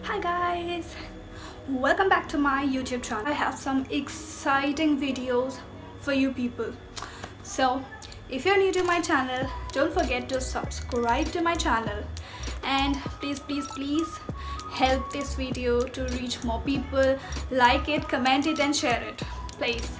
Hi guys, welcome back to my YouTube channel. I have some exciting videos for you people. So if you're new to my channel, don't forget to subscribe to my channel and please help this video to reach more people. Like it, comment it and share it, please.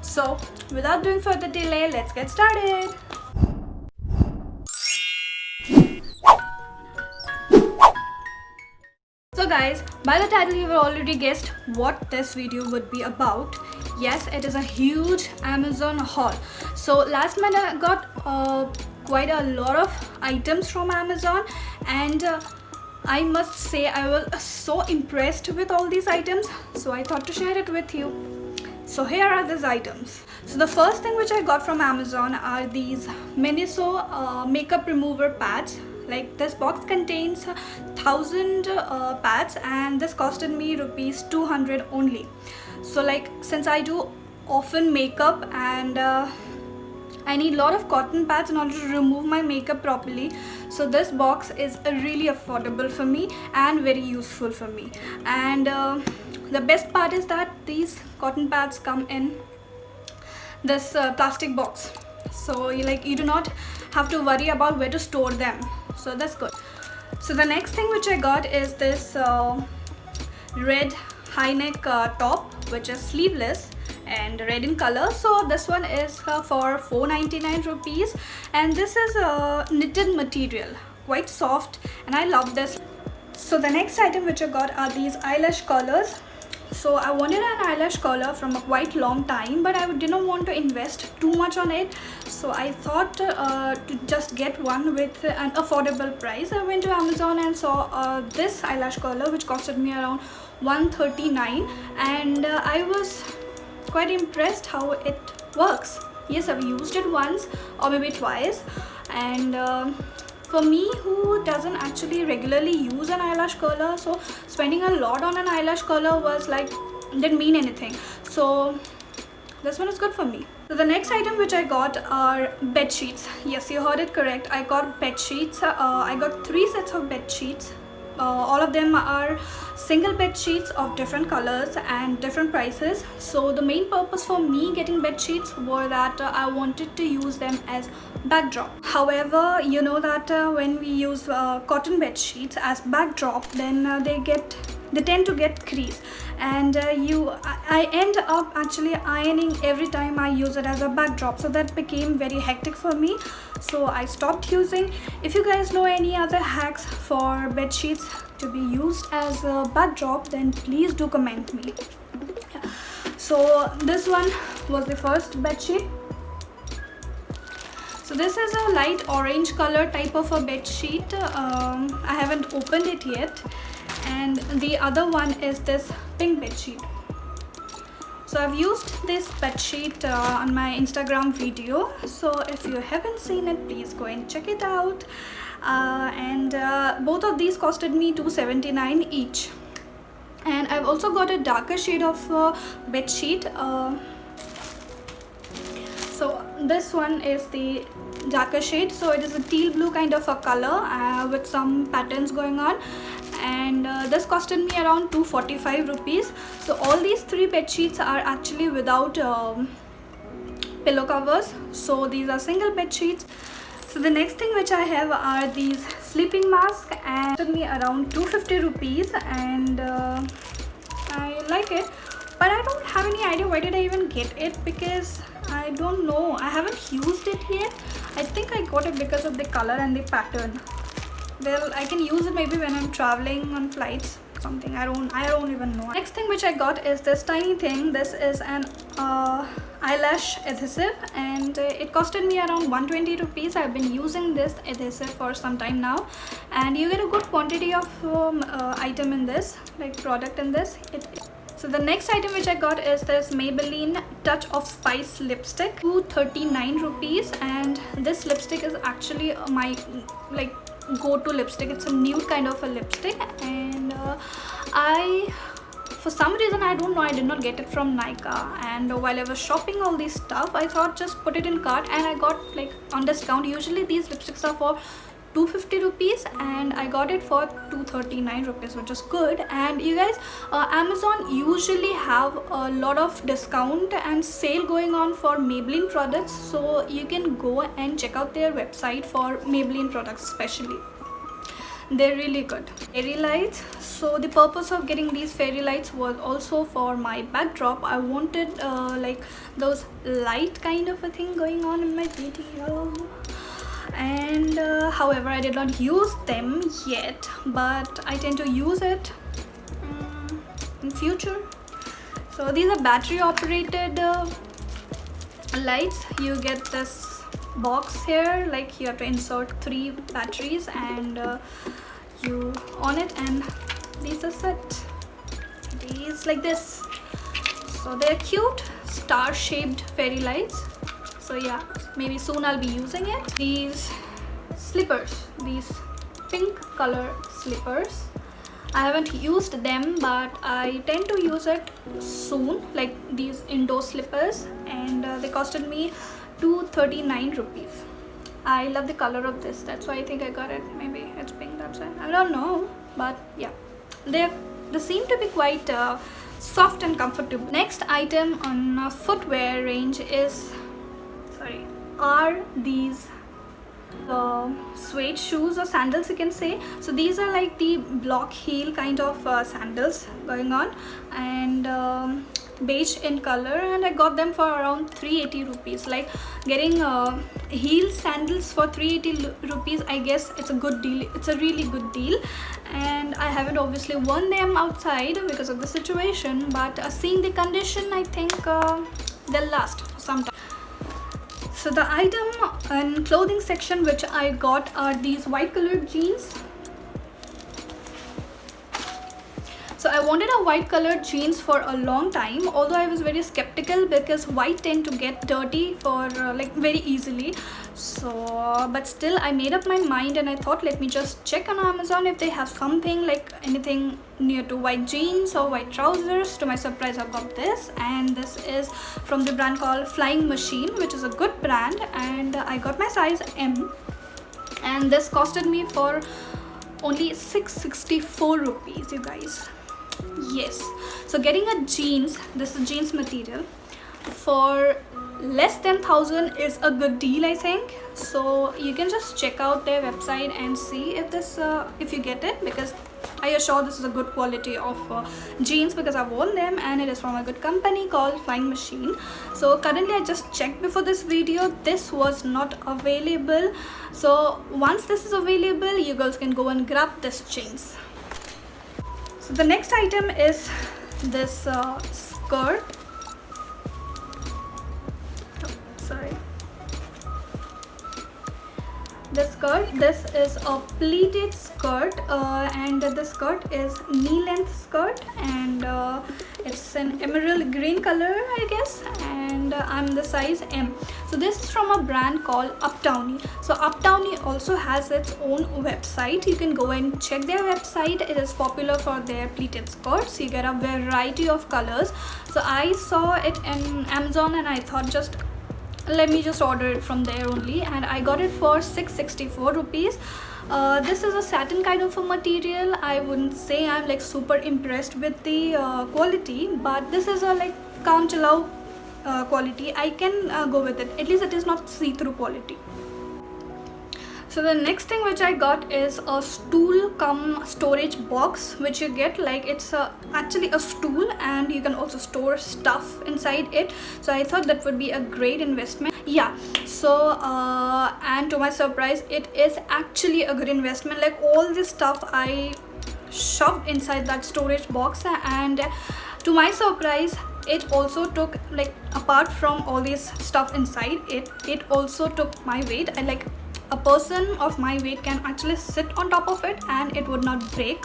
So without doing further delay, let's get started. So guys, by the title you've already guessed what this video would be about. Yes, it is a huge Amazon haul. So last month I got quite a lot of items from Amazon, and I must say I was so impressed with all these items, so I thought to share it with you. So here are these items. So the first thing which I got from Amazon are these Miniso makeup remover pads. Like, this box contains 1000 pads and this costed me rupees 200 only. So like, since I do often makeup and I need a lot of cotton pads in order to remove my makeup properly, so this box is really affordable for me and very useful for me. And the best part is that these cotton pads come in this plastic box, so you do not have to worry about where to store them, so that's good. So the next thing which I got is this red high neck top, which is sleeveless and red in color. So this one is for 499 rupees, and this is a knitted material, quite soft, and I love this. So the next item which I got are these eyelash curlers. So I wanted an eyelash curler from a quite long time, but I didn't want to invest too much on it, so I thought to just get one with an affordable price. I went to Amazon and saw this eyelash curler which costed me around 139, and I was quite impressed how it works. Yes, I've used it once or maybe twice, and for me who doesn't actually regularly use an eyelash curler, so spending a lot on an eyelash curler was like, didn't mean anything. So this one is good for me. So the next item which I got are bed sheets. Yes, you heard it correct, I got bed sheets. I got 3 sets of bed sheets. All of them are single bed sheets of different colors and different prices. So the main purpose for me getting bed sheets were that I wanted to use them as backdrop. However, you know that when we use cotton bed sheets as backdrop, then they tend to get crease, and I end up actually ironing every time I use it as a backdrop, so that became very hectic for me, so I stopped using. If you guys know any other hacks for bed sheets to be used as a backdrop, then please do comment me. So this one was the first bed sheet. So this is a light orange color type of a bed sheet. I haven't opened it yet. And the other one is this pink bed sheet. So I've used this bed sheet on my Instagram video, so if you haven't seen it, please go and check it out. And both of these costed me 279 each. And I've also got a darker shade of bed sheet. So this one is the darker shade, so it is a teal blue kind of a color with some patterns going on, and this costed me around 245 rupees. So all these 3 bed sheets are actually without pillow covers, so these are single bed sheets. So the next thing which I have are these sleeping masks, and it costed me around 250 rupees, and I like it, but I don't have any idea why did I even get it, because I don't know, I haven't used it yet. I think I got it because of the color and the pattern. Well, I can use it maybe when I'm traveling on flights, something. I don't even know. Next thing which I got is this tiny thing. This is an eyelash adhesive, and it costed me around 120 rupees. I've been using this adhesive for some time now, and you get a good quantity of item in this, like product in this. So the next item which I got is this Maybelline Touch of Spice lipstick, 239 rupees, and this lipstick is actually my go-to lipstick. It's a nude kind of a lipstick, and for some reason, I don't know, I did not get it from Nykaa, and while I was shopping all this stuff, I thought just put it in cart, and I got like on discount. Usually these lipsticks are for 250 rupees and I got it for 239 rupees, which is good. And you guys, Amazon usually have a lot of discount and sale going on for Maybelline products, so you can go and check out their website for Maybelline products especially. They're really good. Fairy lights. So the purpose of getting these fairy lights was also for my backdrop. I wanted like those light kind of a thing going on in my video, and however I did not use them yet, but I tend to use it in future. So these are battery operated lights. You get this box here, like you have to insert 3 batteries and you on it, and these are set. These like this. So they're cute star shaped fairy lights. So yeah, maybe soon I'll be using it. These slippers, these pink color slippers, I haven't used them, but I tend to use it soon, like these indoor slippers, and they costed me 239 rupees. I love the color of this, that's why I think I got it. Maybe it's pink, that's why, I don't know, but yeah, they seem to be quite soft and comfortable. Next item on footwear range are these suede shoes or sandals, you can say. So these are like the block heel kind of sandals going on, and beige in color, and I got them for around 380 rupees. Like getting heel sandals for 380 rupees, I guess it's a good deal. It's a really good deal, and I haven't obviously worn them outside because of the situation, but seeing the condition, I think they'll last for some time. So the item and clothing section which I got are these white colored jeans. So I wanted a white colored jeans for a long time, although I was very skeptical because white tend to get dirty for like very easily. So but still I made up my mind, and I thought, let me just check on Amazon if they have something like anything near to white jeans or white trousers. To my surprise, I got this, and this is from the brand called Flying Machine, which is a good brand, and I got my size M, and this costed me for only 664 rupees, you guys. Yes, so getting a jeans, this is jeans material, for less than 1,000 is a good deal, I think. So you can just check out their website and see if this if you get it, because I assure this is a good quality of jeans, because I've worn them and it is from a good company called Flying Machine. So currently I just checked before this video, this was not available. So once this is available, you girls can go and grab this jeans. So the next item is this skirt. This is a pleated skirt, and the skirt is knee length skirt, and it's an emerald green color, I guess, and I'm the size M. So this is from a brand called Uptowny. So Uptowny also has its own website. You can go and check their website. It is popular for their pleated skirts. You get a variety of colors. So I saw it in Amazon and I thought, let me just order it from there only, and I got it for 664 rupees. This is a satin kind of a material. I wouldn't say I'm like super impressed with the quality, but this is a like kaam chalao quality. I can go with it. At least it is not see-through quality. So the next thing which I got is a stool cum storage box, which you get like it's actually a stool, and you can also store stuff inside it. So I thought that would be a great investment. Yeah, so and to my surprise, it is actually a good investment. Like all this stuff I shoved inside that storage box, and to my surprise, it also took, like, apart from all this stuff inside it also took my weight. And like a person of my weight can actually sit on top of it and it would not break.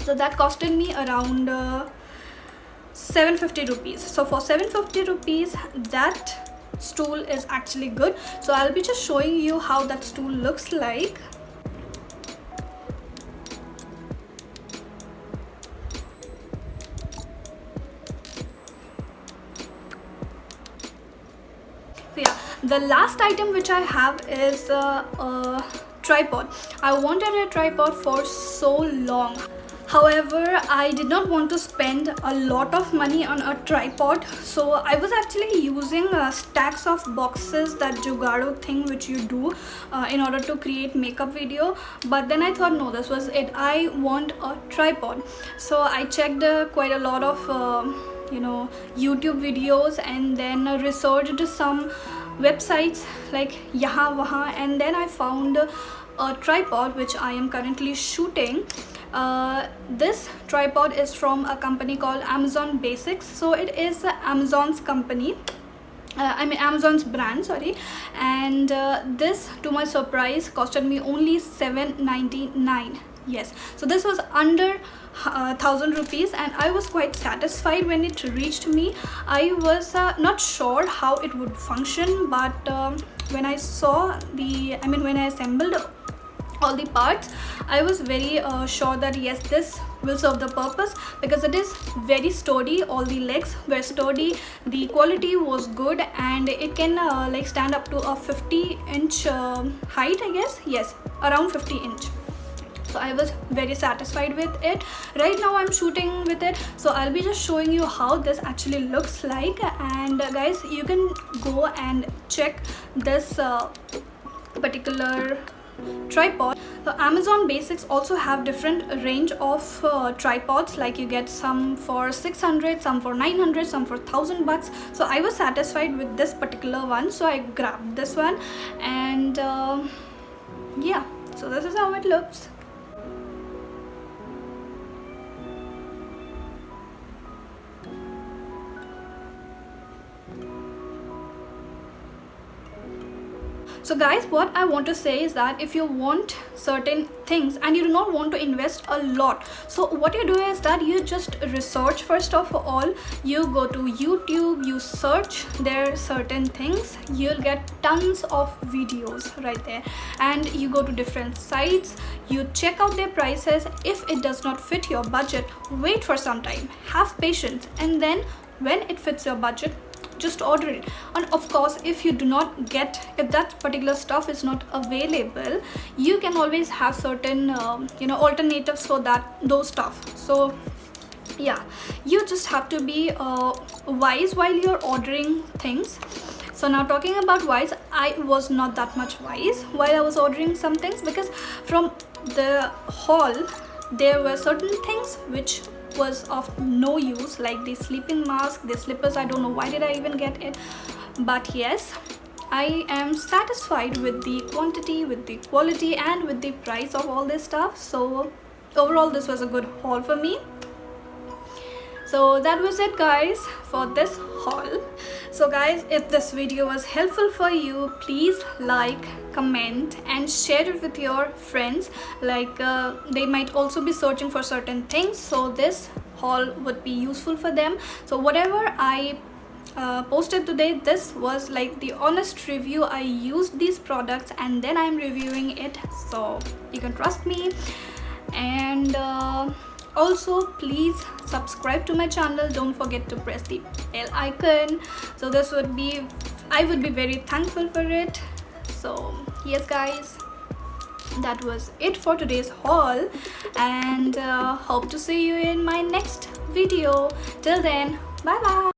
So that costed me around 750 rupees. So for 750 rupees, that stool is actually good. So I'll be just showing you how that stool looks like. So yeah, the last item which I have is a tripod. I wanted a tripod for so long. However, I did not want to spend a lot of money on a tripod, so I was actually using stacks of boxes, that Jugado thing which you do in order to create makeup video. But then I thought, no, this was it. I want a tripod. So I checked quite a lot of YouTube videos, and then researched some websites like Yaha Waha, and then I found a tripod which I am currently shooting. This tripod is from a company called Amazon Basics. So it is Amazon's company, Amazon's brand, sorry. And this, to my surprise, costed me only $7.99. Yes, so this was under 1,000 rupees, and I was quite satisfied when it reached me. I was not sure how it would function, but when I saw when I assembled all the parts, I was very sure that yes, this will serve the purpose, because it is very sturdy. All the legs were sturdy, the quality was good, and it can stand up to a 50-inch height, I guess. Yes, around 50-inch. So I was very satisfied with it. Right now I'm shooting with it, so I'll be just showing you how this actually looks like. And guys, you can go and check this particular tripod. The Amazon Basics also have different range of tripods, like you get some for 600, some for 900, some for $1,000. So I was satisfied with this particular one, so I grabbed this one. And yeah, so this is how it looks. So guys, what I want to say is that if you want certain things and you do not want to invest a lot, so what you do is that you just research. First of all, you go to YouTube, you search there certain things, you'll get tons of videos right there, and you go to different sites, you check out their prices. If it does not fit your budget, wait for some time, have patience, and then when it fits your budget, just order it. And of course, if you do not get, if that particular stuff is not available, you can always have certain alternatives for those stuff. So yeah, you just have to be wise while you're ordering things. So now, talking about wise, I was not that much wise while I was ordering some things, because from the haul there were certain things which was of no use, like the sleeping mask, the slippers. I don't know why did I even get it, but yes, I am satisfied with the quantity, with the quality, and with the price of all this stuff. So overall, this was a good haul for me. So that was it, guys, for this haul. So guys, if this video was helpful for you, please like, comment, and share it with your friends. Like they might also be searching for certain things, so this haul would be useful for them. So whatever I posted today, this was like the honest review. I used these products and then I'm reviewing it, so you can trust me. And also, please subscribe to my channel. Don't forget to press the bell icon. So this would be, I would be very thankful for it. So yes, guys, that was it for today's haul, and hope to see you in my next video. Till then, bye bye.